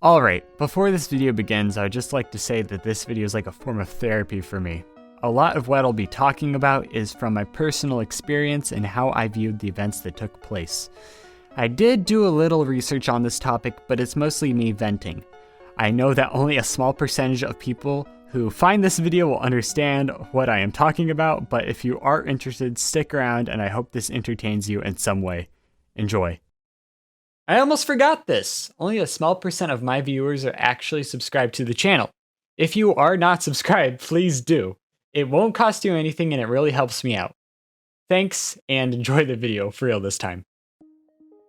Alright, before this video begins, I'd just like to say that this video is like a form of therapy for me. A lot of what I'll be talking about is from my personal experience and how I viewed the events that took place. I did do a little research on this topic, but it's mostly me venting. I know that only a small percentage of people who find this video will understand what I am talking about, but if you are interested, stick around and I hope this entertains you in some way. Enjoy. I almost forgot this! Only a small percent of my viewers are actually subscribed to the channel. If you are not subscribed, please do. It won't cost you anything and it really helps me out. Thanks, and enjoy the video for real this time.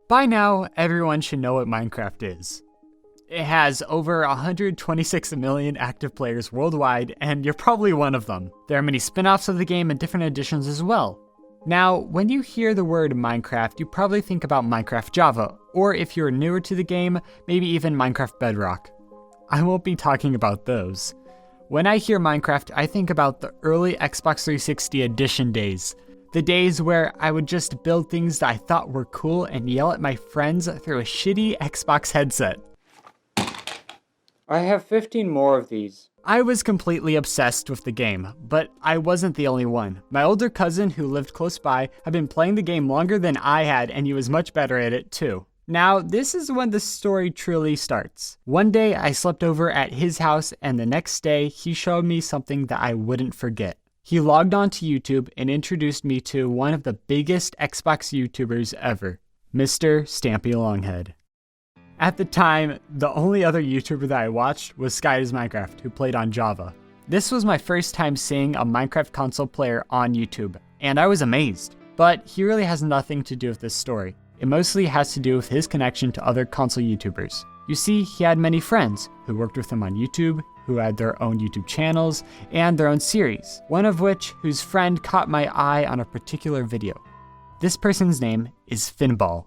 By now, everyone should know what Minecraft is. It has over 126 million active players worldwide, and you're probably one of them. There are many spin-offs of the game and different editions as well. Now, when you hear the word Minecraft, you probably think about Minecraft Java, or if you're newer to the game, maybe even Minecraft Bedrock. I won't be talking about those. When I hear Minecraft, I think about the early Xbox 360 edition days. The days where I would just build things that I thought were cool and yell at my friends through a shitty Xbox headset. I have 15 more of these. I was completely obsessed with the game, but I wasn't the only one. My older cousin, who lived close by, had been playing the game longer than I had, and he was much better at it too. Now, this is when the story truly starts. One day, I slept over at his house, and the next day, he showed me something that I wouldn't forget. He logged onto YouTube and introduced me to one of the biggest Xbox YouTubers ever, Mr. Stampy Longhead. At the time, the only other YouTuber that I watched was SkyDoesMinecraft, who played on Java. This was my first time seeing a Minecraft console player on YouTube, and I was amazed. But he really has nothing to do with this story. It mostly has to do with his connection to other console YouTubers. You see, he had many friends who worked with him on YouTube, who had their own YouTube channels, and their own series, one of which whose friend caught my eye on a particular video. This person's name is Finball.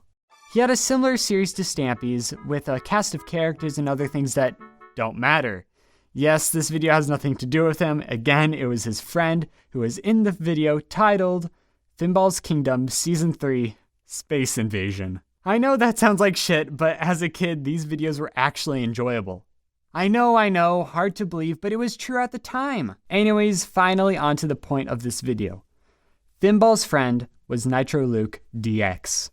He had a similar series to Stampy's, with a cast of characters and other things that don't matter. Yes, this video has nothing to do with him. Again, it was his friend who was in the video titled Finball's Kingdom Season 3 Space Invasion. I know that sounds like shit, but as a kid, these videos were actually enjoyable. I know, hard to believe, but it was true at the time. Anyways, finally on to the point of this video. Finball's friend was NitroLukeDX.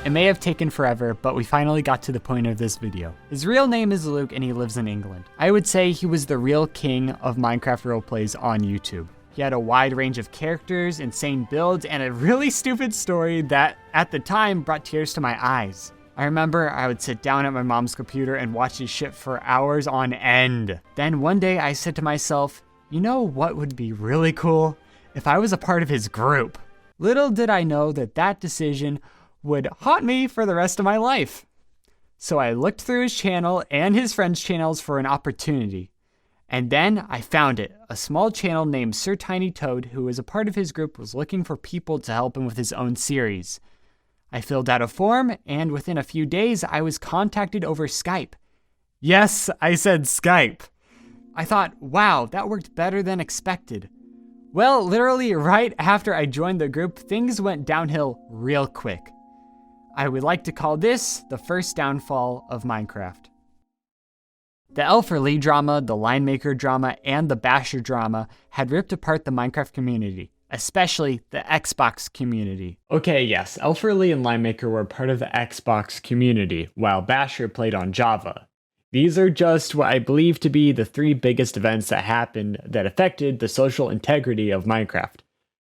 It may have taken forever, but we finally got to the point of this video. His real name is Luke and he lives in England. I would say he was the real king of Minecraft roleplays on YouTube. He had a wide range of characters, insane builds, and a really stupid story that, at the time, brought tears to my eyes. I remember I would sit down at my mom's computer and watch his shit for hours on end. Then one day I said to myself, you know what would be really cool? If I was a part of his group. Little did I know that that decision would haunt me for the rest of my life. So I looked through his channel and his friends' channels for an opportunity. And then I found it. A small channel named Sir Tiny Toad, who was a part of his group, was looking for people to help him with his own series. I filled out a form, and within a few days, I was contacted over Skype. Yes, I said Skype. I thought, wow, that worked better than expected. Well, literally right after I joined the group, things went downhill real quick. I would like to call this the first downfall of Minecraft. The Elferly drama, the Linemaker drama, and the Basher drama had ripped apart the Minecraft community, especially the Xbox community. Okay, yes, Elferly and Linemaker were part of the Xbox community, while Basher played on Java. These are just what I believe to be the three biggest events that happened that affected the social integrity of Minecraft.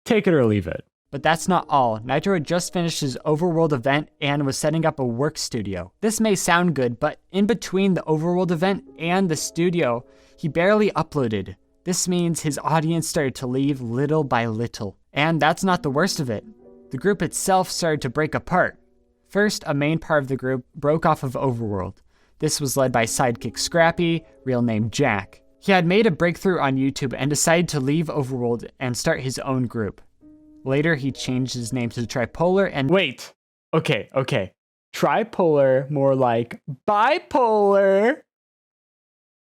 Take it or leave it. But that's not all. Nitro had just finished his Overworld event and was setting up a work studio. This may sound good, but in between the Overworld event and the studio, he barely uploaded. This means his audience started to leave little by little. And that's not the worst of it. The group itself started to break apart. First, a main part of the group broke off of Overworld. This was led by sidekick Scrappy, real name Jack. He had made a breakthrough on YouTube and decided to leave Overworld and start his own group. Later, he changed his name to Tripolar and— Wait! Okay. Tripolar, more like bipolar.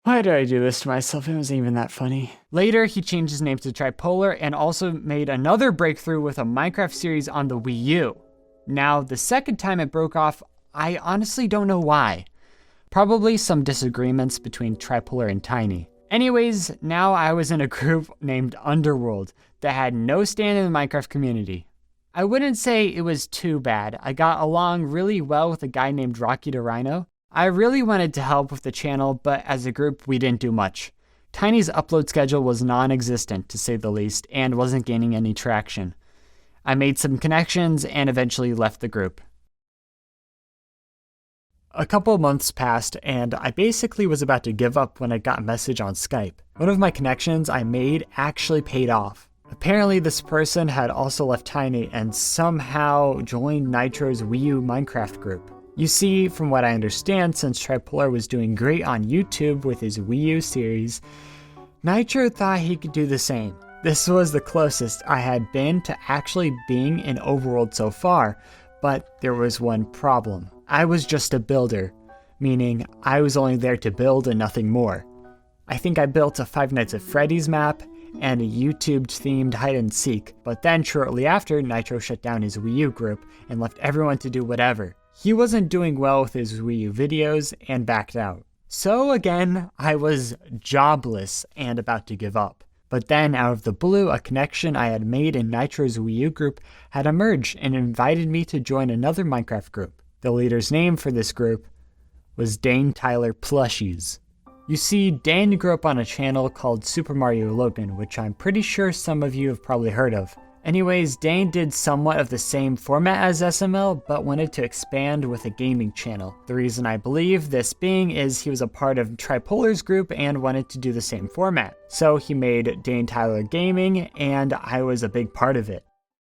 Why did I do this to myself? It wasn't even that funny. Later, he changed his name to Tripolar and also made another breakthrough with a Minecraft series on the Wii U. Now, the second time it broke off, I honestly don't know why. Probably some disagreements between Tripolar and Tiny. Anyways, now I was in a group named Underworld that had no stand in the Minecraft community. I wouldn't say it was too bad. I got along really well with a guy named Rocky the Rhino. I really wanted to help with the channel, but as a group, we didn't do much. Tiny's upload schedule was non-existent, to say the least, and wasn't gaining any traction. I made some connections and eventually left the group. A couple months passed, and I basically was about to give up when I got a message on Skype. One of my connections I made actually paid off. Apparently, this person had also left Tiny and somehow joined Nitro's Wii U Minecraft group. You see, from what I understand, since Tripolar was doing great on YouTube with his Wii U series, Nitro thought he could do the same. This was the closest I had been to actually being in Overworld so far, but there was one problem. I was just a builder, meaning I was only there to build and nothing more. I think I built a Five Nights at Freddy's map and a YouTube-themed hide-and-seek, but then shortly after, Nitro shut down his Wii U group and left everyone to do whatever. He wasn't doing well with his Wii U videos and backed out. So again, I was jobless and about to give up. But then, out of the blue, a connection I had made in Nitro's Wii U group had emerged and invited me to join another Minecraft group. The leader's name for this group was Dane Plushies. You see, Dane grew up on a channel called Super Mario Logan, which I'm pretty sure some of you have probably heard of. Anyways, Dane did somewhat of the same format as SML, but wanted to expand with a gaming channel. The reason I believe this being is he was a part of Tripolar's group and wanted to do the same format. So he made Dane Tyler Gaming, and I was a big part of it.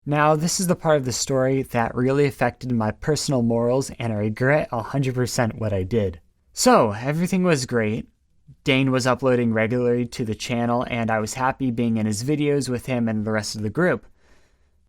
Now, this is the part of the story that really affected my personal morals, and I regret 100% what I did. So, everything was great. Dane was uploading regularly to the channel, and I was happy being in his videos with him and the rest of the group.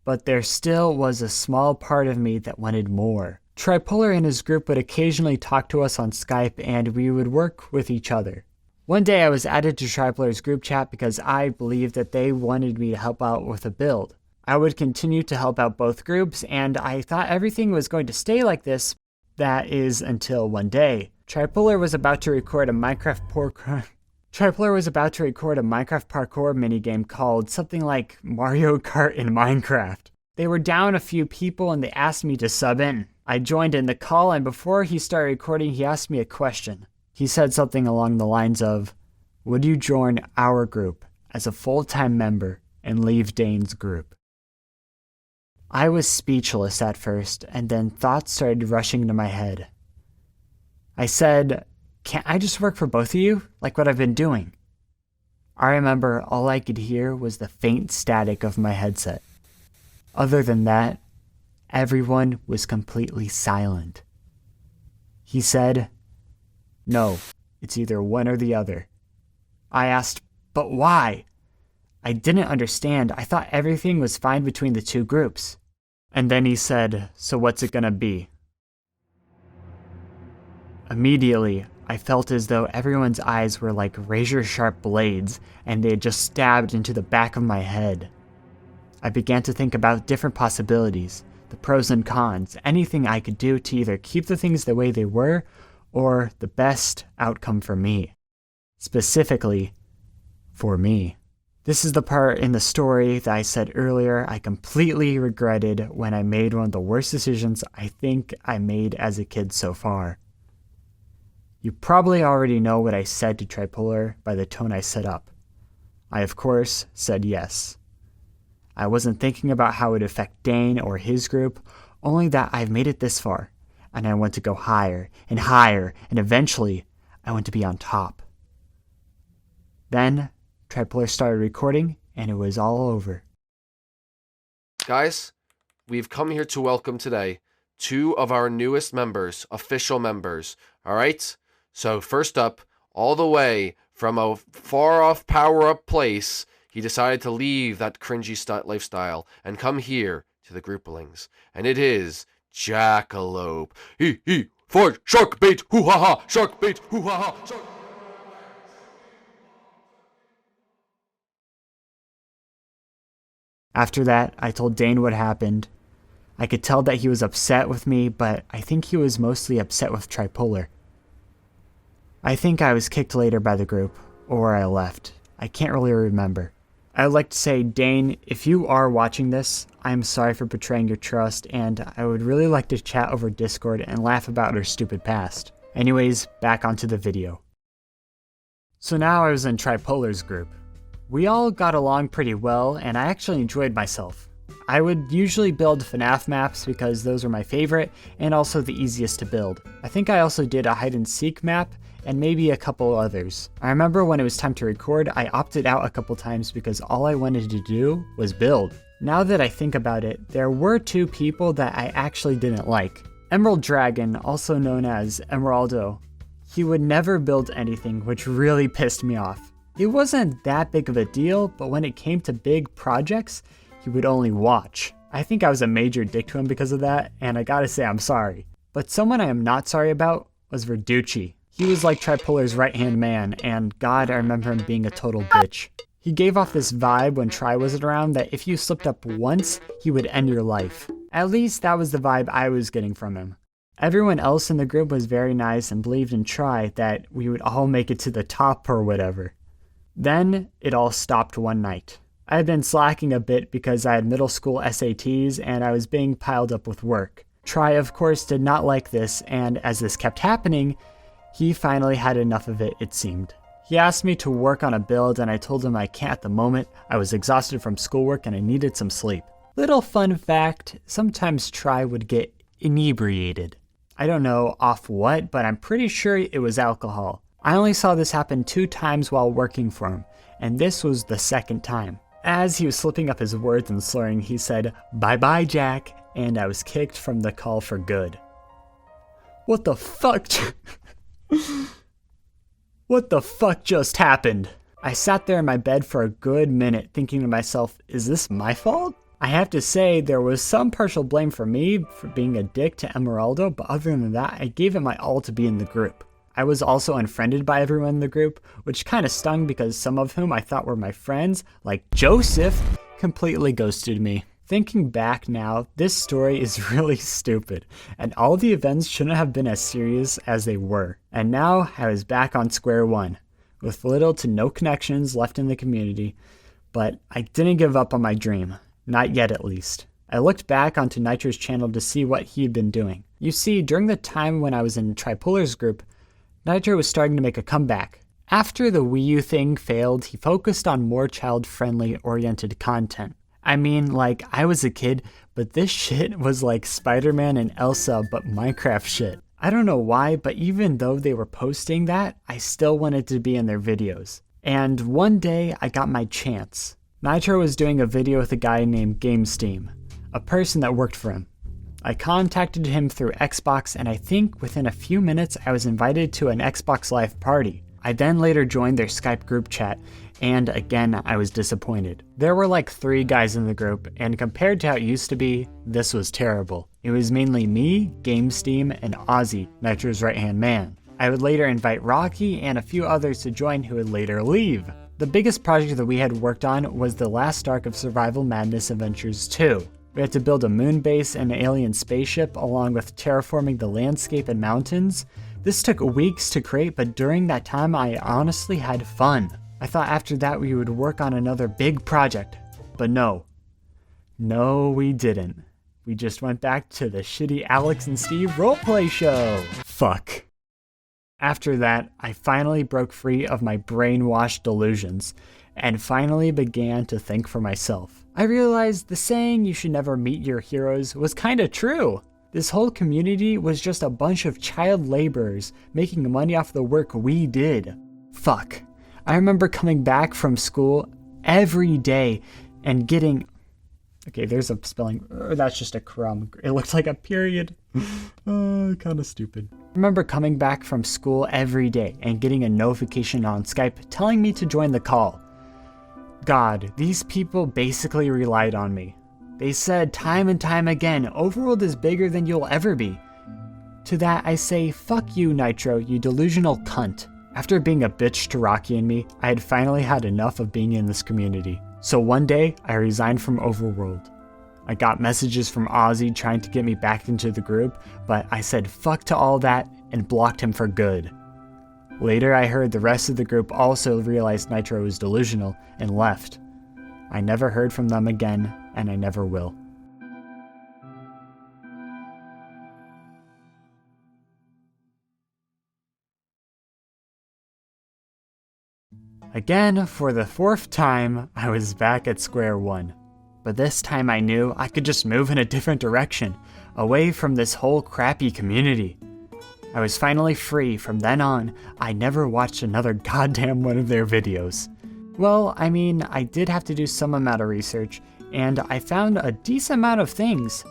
But there still was a small part of me that wanted more. Tripolar and his group would occasionally talk to us on Skype, and we would work with each other. One day I was added to Tripolar's group chat because I believed that they wanted me to help out with a build. I would continue to help out both groups, and I thought everything was going to stay like this. That is until one day. Tripolar was about to record a Minecraft parkour minigame called something like Mario Kart in Minecraft. They were down a few people and they asked me to sub in. I joined in the call, and before he started recording, he asked me a question. He said something along the lines of, "Would you join our group as a full-time member and leave Dane's group?" I was speechless at first, and then thoughts started rushing into my head. I said, "Can't I just work for both of you, like what I've been doing?" I remember all I could hear was the faint static of my headset. Other than that, everyone was completely silent. He said, "No, it's either one or the other." I asked, "But why?" I didn't understand. I thought everything was fine between the two groups. And then he said, "So what's it gonna be?" Immediately, I felt as though everyone's eyes were like razor-sharp blades, and they had just stabbed into the back of my head. I began to think about different possibilities, the pros and cons, anything I could do to either keep the things the way they were, or the best outcome for me. Specifically, for me. This is the part in the story that I said earlier I completely regretted when I made one of the worst decisions I think I made as a kid so far. You probably already know what I said to Tripolar by the tone I set up. I, of course, said yes. I wasn't thinking about how it would affect Dane or his group, only that I've made it this far, and I want to go higher, and eventually I want to be on top. Then, Tripolar started recording, and it was all over. Guys, we've come here to welcome today 2 of our newest members, official members, alright? So first up, all the way from a far-off power-up place, he decided to leave that cringy lifestyle and come here to the groupalings. And it is Jackalope. Fight, shark bait, hoo-ha-ha, shark bait, hoo-ha-ha, shark... After that, I told Dane what happened. I could tell that he was upset with me, but I think he was mostly upset with Tripolar. I think I was kicked later by the group, or I left. I can't really remember. I would like to say, Dane, if you are watching this, I'm sorry for betraying your trust, and I would really like to chat over Discord and laugh about our stupid past. Anyways, back onto the video. So now I was in Tripolar's group. We all got along pretty well, and I actually enjoyed myself. I would usually build FNAF maps because those are my favorite, and also the easiest to build. I think I also did a hide and seek map, and maybe a couple others. I remember when it was time to record, I opted out a couple times because all I wanted to do was build. Now that I think about it, there were 2 people that I actually didn't like. Emerald Dragon, also known as Emeraldo. He would never build anything, which really pissed me off. It wasn't that big of a deal, but when it came to big projects, he would only watch. I think I was a major dick to him because of that, and I gotta say I'm sorry. But someone I am not sorry about was Verducci. He was like Tripolar's right-hand man, and God, I remember him being a total bitch. He gave off this vibe when Tri wasn't around that if you slipped up once, he would end your life. At least that was the vibe I was getting from him. Everyone else in the group was very nice and believed in Tri that we would all make it to the top or whatever. Then, it all stopped one night. I had been slacking a bit because I had middle school SATs and I was being piled up with work. Tri, of course, did not like this, and as this kept happening, he finally had enough of it seemed. He asked me to work on a build and I told him I can't at the moment. I was exhausted from schoolwork and I needed some sleep. Little fun fact, sometimes Tri would get inebriated. I don't know off what, but I'm pretty sure it was alcohol. I only saw this happen 2 times while working for him, and this was the 2nd time. As he was slipping up his words and slurring, he said, "Bye-bye, Jack," and I was kicked from the call for good. What the fuck? What the fuck just happened? I sat there in my bed for a good minute thinking to myself, is this my fault? I have to say there was some partial blame for me for being a dick to Emeraldo, but other than that, I gave it my all to be in the group. I was also unfriended by everyone in the group, which kind of stung because some of whom I thought were my friends, like Joseph, completely ghosted me. Thinking back now, this story is really stupid, and all the events shouldn't have been as serious as they were. And now I was back on square one, with little to no connections left in the community, but I didn't give up on my dream. Not yet, at least. I looked back onto Nitro's channel to see what he had been doing. You see, during the time when I was in Tripolar's group, Nitro was starting to make a comeback. After the Wii U thing failed, he focused on more child-friendly oriented content. I mean, like, I was a kid, but this shit was like Spider-Man and Elsa, but Minecraft shit. I don't know why, but even though they were posting that, I still wanted to be in their videos. And one day, I got my chance. Nitro was doing a video with a guy named GameSteam, a person that worked for him. I contacted him through Xbox, and I think within a few minutes I was invited to an Xbox Live party. I then later joined their Skype group chat, and again I was disappointed. There were like 3 guys in the group, and compared to how it used to be, this was terrible. It was mainly me, GameSteam, and Ozzy, Nitro's right-hand man. I would later invite Rocky and a few others to join who would later leave. The biggest project that we had worked on was the last arc of Survival Madness Adventures 2. We had to build a moon base and an alien spaceship along with terraforming the landscape and mountains. This took weeks to create, but during that time I honestly had fun. I thought after that we would work on another big project, but no. No, we didn't. We just went back to the shitty Alex and Steve roleplay show. Fuck. After that, I finally broke free of my brainwashed delusions and finally began to think for myself. I realized the saying you should never meet your heroes was kinda true. This whole community was just a bunch of child laborers making money off the work we did. Fuck. I remember coming back from school every day and getting... Okay, there's a spelling... that's just a crumb. It looked like a period. Kinda stupid. I remember coming back from school every day and getting a notification on Skype telling me to join the call. God, these people basically relied on me. They said time and time again, Overworld is bigger than you'll ever be. To that I say, fuck you, Nitro, you delusional cunt. After being a bitch to Rocky and me, I had finally had enough of being in this community. So one day, I resigned from Overworld. I got messages from Ozzy trying to get me back into the group, but I said fuck to all that and blocked him for good. Later, I heard the rest of the group also realized Nitro was delusional and left. I never heard from them again, and I never will. Again, for the 4th time, I was back at square one. But this time I knew I could just move in a different direction, away from this whole crappy community. I was finally free. From then on, I never watched another goddamn one of their videos. Well, I mean, I did have to do some amount of research, and I found a decent amount of things.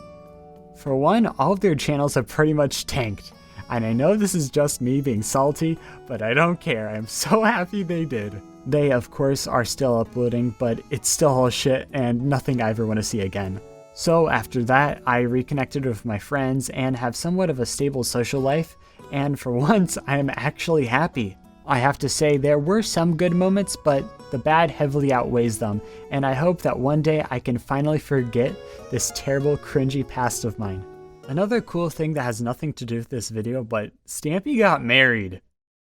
For one, all of their channels have pretty much tanked. And I know this is just me being salty, but I don't care. I'm so happy they did. They, of course, are still uploading, but it's still all shit and nothing I ever want to see again. So after that, I reconnected with my friends and have somewhat of a stable social life, and for once, I am actually happy. I have to say there were some good moments, but the bad heavily outweighs them, and I hope that one day I can finally forget this terrible, cringy past of mine. Another cool thing that has nothing to do with this video, but Stampy got married.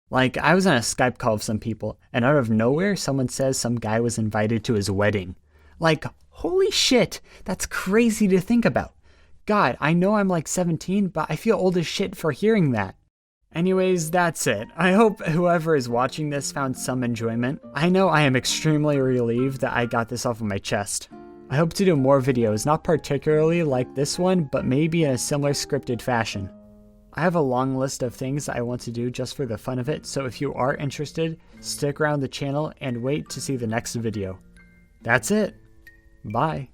Like, I was on a Skype call with some people, and out of nowhere, someone says some guy was invited to his wedding. Like, holy shit, that's crazy to think about. God, I know I'm like 17, but I feel old as shit for hearing that. Anyways, that's it. I hope whoever is watching this found some enjoyment. I know I am extremely relieved that I got this off of my chest. I hope to do more videos, not particularly like this one, but maybe in a similar scripted fashion. I have a long list of things I want to do just for the fun of it, so if you are interested, stick around the channel and wait to see the next video. That's it. Bye.